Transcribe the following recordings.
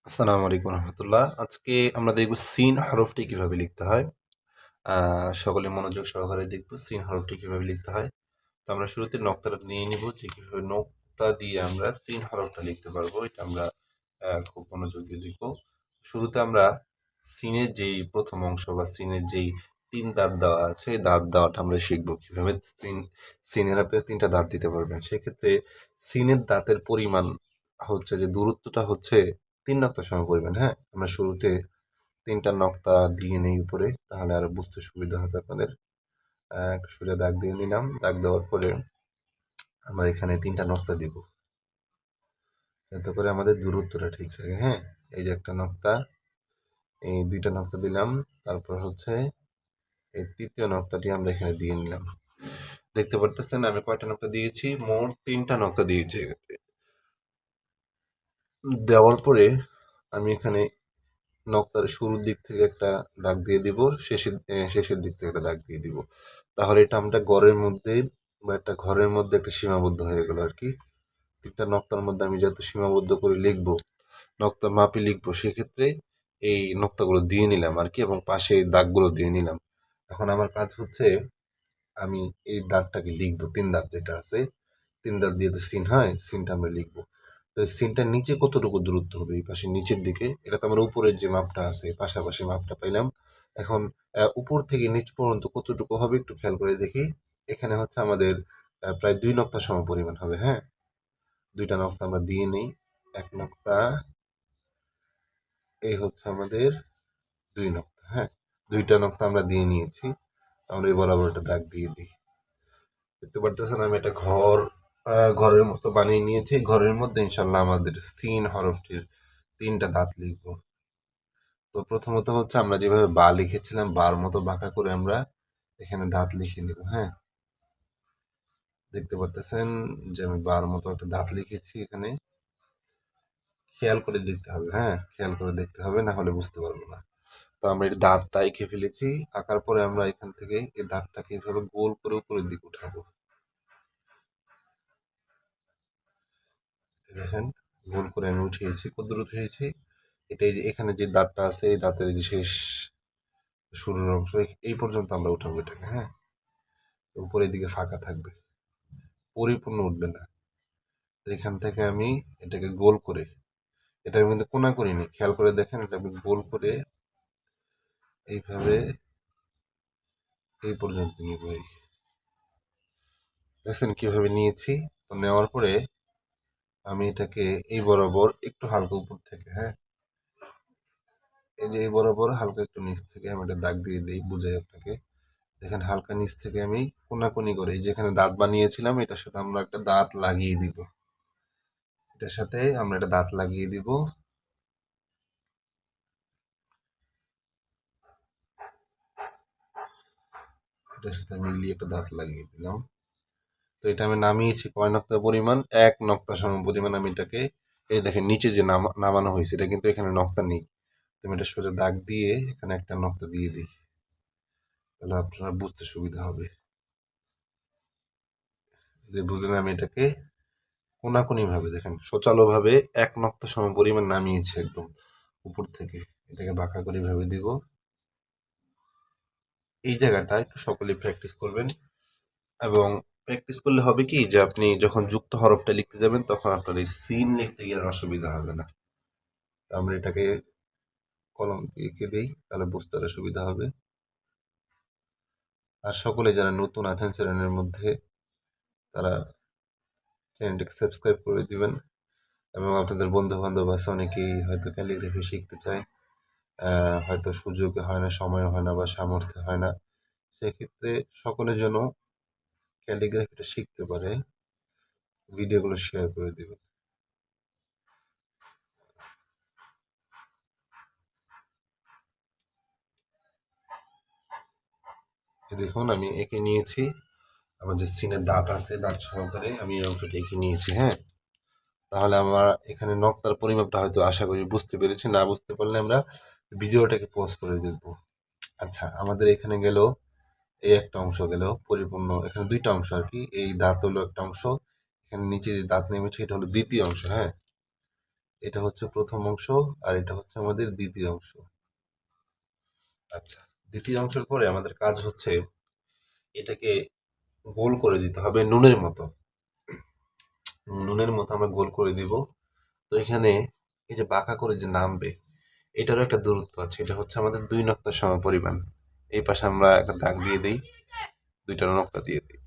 আসসালামু আলাইকুম রহমতুল্লাহ। আজকে আমরা দেখব সিন হরফটি কিভাবে লিখতে হয়। সকলে মনোযোগ সহকারে দেখব সিন হরফটি কিভাবে লিখতে হয়। তো আমরা শুরুতে নক্তাটা নিয়ে নিব যে কিভাবে নক্তা দিয়ে আমরা সিন হরফটা লিখতে পারবো। এটা আমরা খুব মনোযোগ দিয়ে দেখব। শুরুতে আমরা সিনের যেই প্রথম অংশ বা সিনের যেই ৩ দাঁত দেওয়া আছে, এই দাঁত দেওয়াটা আমরা শিখব কিভাবে সিনের আপনি ৩ টা দাঁত দিতে পারবেন। সেক্ষেত্রে সিনের দাঁতের পরিমাণ হচ্ছে যে দূরত্বটা হচ্ছে ৩ নক্তা সমপরিমাণ, হ্যাঁ? আমরা শুরুতে ৩ টা নক্তা দিয়ে নেই উপরে, তাহলে আরো বুঝতে সুবিধা হবে আপনাদের। একটা সোজা দাগ দিয়ে নিলাম। দাগ দেওয়ার পরে আমরা এখানে ৩ টা নক্তা দিব। যাতে করে আমাদের দূরত্বটা ঠিক থাকে, হ্যাঁ? এই যে একটা নক্তা, এই ২ টা নক্তা দিলাম। তারপর হচ্ছে এই ৩য় নক্তাটি আমরা এখানে দিয়ে নিলাম। দেখতে পারতেছেন আমি কয়টা নক্তা দিয়েছি? মোট ৩ টা নক্তা দিয়েছি। দেওয়ার পরে আমি এখানে নক্তার শুরুর দিক থেকে একটা দাগ দিয়ে দিব, শেষের দিক থেকে একটা দাগ দিয়ে দিব। তাহলে এটা আমরা গড়ের মধ্যে বা একটা ঘরের মধ্যে একটা সীমাবদ্ধ হয়ে গেল আর কি। ৩টা নক্তার মধ্যে আমি যত সীমাবদ্ধ করে লিখবো, নক্তার মাপে লিখবো, সেক্ষেত্রে এই নক্তাগুলো দিয়ে নিলাম আর কি, এবং পাশে এই দাগগুলো দিয়ে নিলাম। এখন আমার কাজ হচ্ছে আমি এই দাগটাকে লিখবো, ৩ দাগ যেটা আছে, ৩ দাগ দিয়ে তো সিন হয়, সিনটা আমরা লিখবো। তো এই সিনটার নিচে কতটুকু দূরত্ব হবে? এই পাশে নিচের দিকে, এটা তো আমরা উপরের যে মাপটা আছে পাশাপাশি মাপটা পাইলাম। এখন উপর থেকে নিচ পর্যন্ত কতটুকু হবে একটু খেয়াল করে দেখি। এখানে হচ্ছে আমাদের প্রায় ২ নক্তা সমপরিমাণ হবে, হ্যাঁ? ২ টা নক্তা আমরা দিয়ে নেই। ১ নক্তা, এই হচ্ছে আমাদের ২ নক্তা, হ্যাঁ? ২ টা নক্তা আমরা দিয়ে নিয়েছি। আমরা এই বরাবর একটা দাগ দিয়ে দিই। দেখতে পারতেছেন আমি একটা ঘরের মতো বানিয়ে নিয়েছি। ঘরের মধ্যে ইনশাল্লাহ আমাদের সিন হরফটির ৩ টা দাঁত লিখবো। তো প্রথমত হচ্ছে আমরা যেভাবে বা লিখেছিলাম, বার মতো বাঁকা করে আমরা এখানে দাঁত লিখে নিব, হ্যাঁ? দেখতে পারতেছেন যে আমি বার মতো একটা দাঁত লিখেছি এখানে। খেয়াল করে দেখতে হবে, হ্যাঁ? খেয়াল করে দেখতে হবে, না হলে বুঝতে পারবো না। তো আমরা এই দাঁতটা এঁকে ফেলেছি। আঁকার পরে আমরা এখান থেকে এই দাঁতটাকে এভাবে গোল করে উপরের দিকে উঠাবো। দেখেন, গোল করে আমি উঠিয়েছি। কতদূর উঠিয়েছি? এটা এই যে এখানে যে দাঁতটা আছে, এই দাঁতের এই যে শেষ শুরুর অংশ, এই পর্যন্ত আমরা উঠাবো এটাকে, হ্যাঁ? উপরের দিকে ফাঁকা থাকবে, পরিপূর্ণ উঠবে না। তো এখান থেকে আমি এটাকে গোল করে, এটা আমি কিন্তু কোনা করিনি, খেয়াল করে দেখেন, এটা আমি গোল করে এইভাবে এই পর্যন্ত নিব। দেখছেন কিভাবে নিয়েছি? তো নেওয়ার পরে আমি এটাকে এই বরাবর একটু হালকা উপর থেকে, হ্যাঁ, এই যে এই বরাবর হালকা একটু নিচ থেকে আমি একটা দাগ দিয়ে দিই, বুঝাই আপনাকে। দেখেন হালকা নিচ থেকে আমি কোনাকুনি করে এই যেখানে দাঁত বানিয়েছিলাম, এটার সাথে আমরা একটা দাঁত লাগিয়ে দিব। এটার সাথে আমরা একটা দাঁত লাগিয়ে দিব। এটার সাথে মিলিয়ে একটা দাঁত লাগিয়ে দিলাম। তো এটা আমি নামিয়েছি কয় নক্তা পরিমাণ? ১ নক্তা সম পরিমাণ আমি এটাকে, এই দেখেন নিচে যে নামানো হয়েছে, এটা কিন্তু এখানে নক্তা নেই। তুমি এটা সোজা দাগ দিয়ে এখানে একটা নক্তা দিয়ে দিই, তাহলে আপনার বুঝতে সুবিধা হবে। যে বুঝলেন আমি এটাকে কোনাকুনি ভাবে, দেখেন সোচালো ভাবে ১ নক্তা সম পরিমাণ নামিয়েছি একদম উপর থেকে। এটাকে বাঁকা করে ভাবে দিব। এই জায়গাটা একটু সকলেই প্র্যাকটিস করবেন, এবং প্র্যাকটিস করলে হবে কি যে আপনি যখন যুক্ত হরফটা লিখতে যাবেন তখন আপনার এই সিন লিখতে গিয়ে আর অসুবিধা হবে না। তো আমরা এটাকে কলম দিয়ে এঁকে দিই, তাহলে বুঝতে আরো সুবিধা হবে। আর সকলে যারা নতুন আছেন চ্যানেলের মধ্যে, তারা চ্যানেলটিকে সাবস্ক্রাইব করে দিবেন, এবং আপনাদের বন্ধু বান্ধব আছে অনেকেই হয়তো ক্যালিগ্রাফি শিখতে চায়, হয়তো সুযোগ হয় না, সময় হয় না, বা সামর্থ্য হয় না। সেক্ষেত্রে সকলের জন্য ক্যালিগ্রাফিটা শিখতে পারে, ভিডিওগুলো শেয়ার করে দিবেন। দেখুন আমি এঁকে নিয়েছি, আমার যে সিনের দাঁত আছে দাঁত সহকারে আমি এই অংশটা এঁকে নিয়েছি, হ্যাঁ? তাহলে আমরা এখানে নক্তার পরিমাপটা হয়তো আশা করি বুঝতে পেরেছি। না বুঝতে পারলে আমরা ভিডিওটাকে পজ করে দেখব। আচ্ছা, আমাদের এখানে গেল এই একটা অংশ গেল পরিপূর্ণ, এখানে ২ টা অংশ আর কি। এই দাঁত হলো একটা অংশ, এখানে নিচে যে দাঁত নেমেছে এটা হলো ২য় অংশ, হ্যাঁ? এটা হচ্ছে প্রথম অংশ, আর এটা হচ্ছে আমাদের দ্বিতীয় অংশ। আচ্ছা, দ্বিতীয় অংশের পরে আমাদের কাজ হচ্ছে এটাকে গোল করে দিতে হবে নুনের মতো। নুনের মতো আমরা গোল করে দিব। তো এখানে এই যে বাঁকা করে যে নামবে, এটারও একটা দূরত্ব আছে। এটা হচ্ছে আমাদের ২ নক্তার সমপরিমাণ। এই পাশে আমরা একটা দাগ দিয়ে দেই, ২টা নক্তা দিয়ে দিই।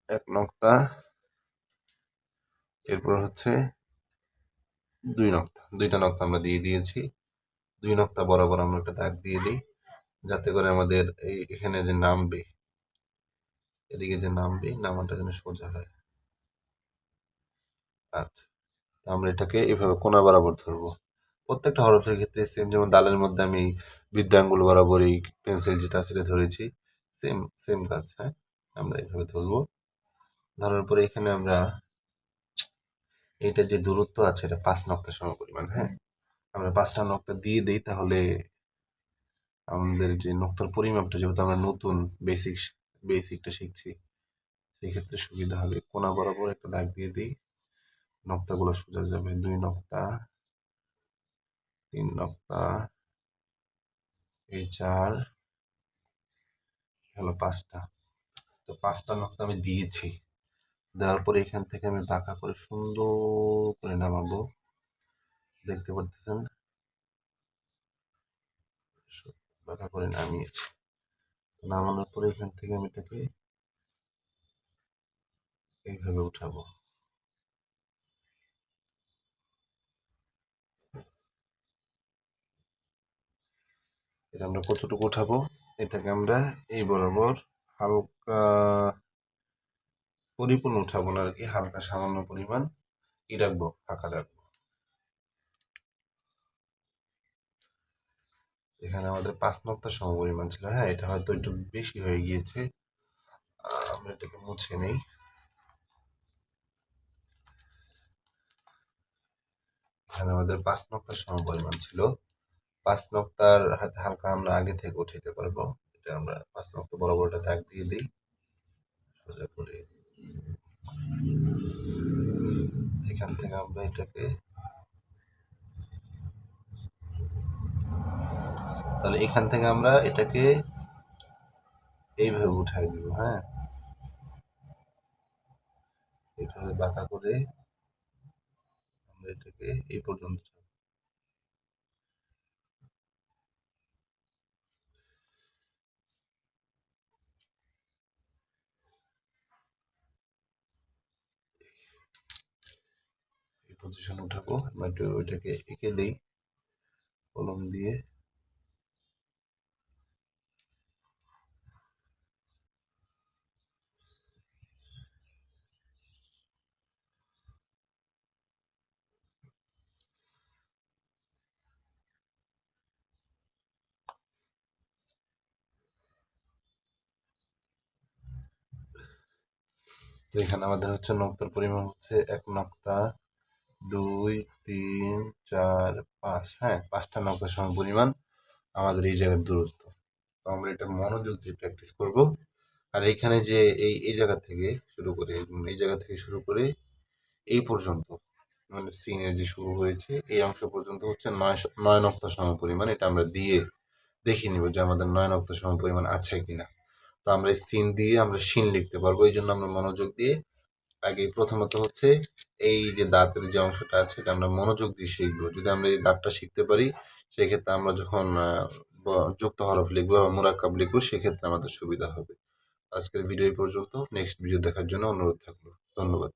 ১ নক্তা, এরপর হচ্ছে ২ নক্তা। ২টা নক্তা আমরা দিয়ে দিয়েছি। ২ নক্তা বরাবর আমরা একটা দাগ দিয়ে দিই, যাতে করে আমাদের এখানে যে নামবে, এদিকে যে নামবে, নামাটা যেন সোজা হয়। আচ্ছা, তো আমরা এটাকে এভাবে কোণা বরাবর ধরবো। প্রত্যেকটা হরফের ক্ষেত্রে সেম, যেমন দালের মধ্যে আমি বৃদ্ধাঙ্গুল বরাবর এই পেন্সিল যেটা সেটা ধরেছি, সেম সেম কাজ। হ্যাঁ, আমরা এভাবে ধরবো। ধরার পরে এখানে আমরা এইটার যে দূরত্ব আছে এটা ৫ নক্তার সমপরিমাণ। হ্যাঁ, আমরা ৫টা নক্তা দিয়ে দেই, তাহলে আমাদের যে নক্তার পরিমাপটা, যেহেতু আমরা নতুন বেসিকটা শিখছি, সেক্ষেত্রে সুবিধা হবে। কোণা বরাবর একটা দাগ দিয়ে দিই, নক্তাগুলো সোজা যাবে। ২ নক্তা, ৩ নক্তা, এই ৪, হলো ৫টা। তো ৫টা নক্তা আমি দিয়েছি। দেওয়ার পরে এখান থেকে আমি বাঁকা করে সুন্দর করে নামাবো। দেখতে পারতেছেন, বাঁকা করে নামিয়েছি। নামানোর পরে এখান থেকে আমি এটাকে এইভাবে উঠাবো। এটা আমরা কতটুকু উঠাবো, এটাকে আমরা এই বরাবর হালকা, পরিপূর্ণ উঠাবো না আর কি, হালকা সামান্য পরিমাণ রাখবো, ফাঁকা রাখবো। এখানে আমাদের ৫ নক্তা সমপরিমাণ ছিল। হ্যাঁ, এটা হয়তো একটু বেশি হয়ে গিয়েছে। আমরা এটাকে মুছে নেই। এখানে আমাদের ৫ নক্তা সমপরিমাণ ছিল। ৫ নক্তার হালকা আমরা আগে থেকে উঠাইতে পারবো। এটা আমরা ৫ নক্তা বরাবর একটা দাগ দিয়ে দিই, সোজা করে। এখান থেকে আমরা এটাকে, তাহলে এখান থেকে আমরা এটাকে এইভাবে উঠাই দিব। হ্যাঁ, এইভাবে বাঁকা করে আমরা এটাকে এই পর্যন্ত, এই পজিশনে উঠাবো। আমরা একটু ওইটাকে এঁকে দেই কলম দিয়ে। তো এখানে আমাদের হচ্ছে নক্তার পরিমাণ হচ্ছে ১ নক্তা, ২, ৩, ৪, ৫। হ্যাঁ, ৫টা নক্তার সমপরিমাণ আমাদের এই জায়গার দূরত্ব। তো আমরা এটা মনোযোগ দিয়ে প্র্যাকটিস করব। আর এখানে যে এই জায়গা থেকে শুরু করে, এই জায়গা থেকে শুরু করে এই পর্যন্ত, মানে সিনের যে শুরু হয়েছে এই অংশ পর্যন্ত হচ্ছে ৯ নক্তা সমপরিমাণ। এটা আমরা দিয়ে দেখে নিব যে আমাদের ৯ নক্তা সমপরিমাণ আছে কিনা। তো আমরা এই সিন দিয়ে আমরা শিন লিখতে পারবো। এই জন্য আমরা মনোযোগ দিয়ে আগে, প্রথমত হচ্ছে এই যে দাঁতের যে অংশটা আছে এটা আমরা মনোযোগ দিয়ে শিখবো। যদি আমরা এই দাঁতটা শিখতে পারি, সেক্ষেত্রে আমরা যখন যুক্ত হরফ লিখবো বা মুরাক্কাব লিখবো, সেক্ষেত্রে আমাদের সুবিধা হবে। আজকের ভিডিও এই পর্যন্ত। নেক্সট ভিডিও দেখার জন্য অনুরোধ থাকলো। ধন্যবাদ।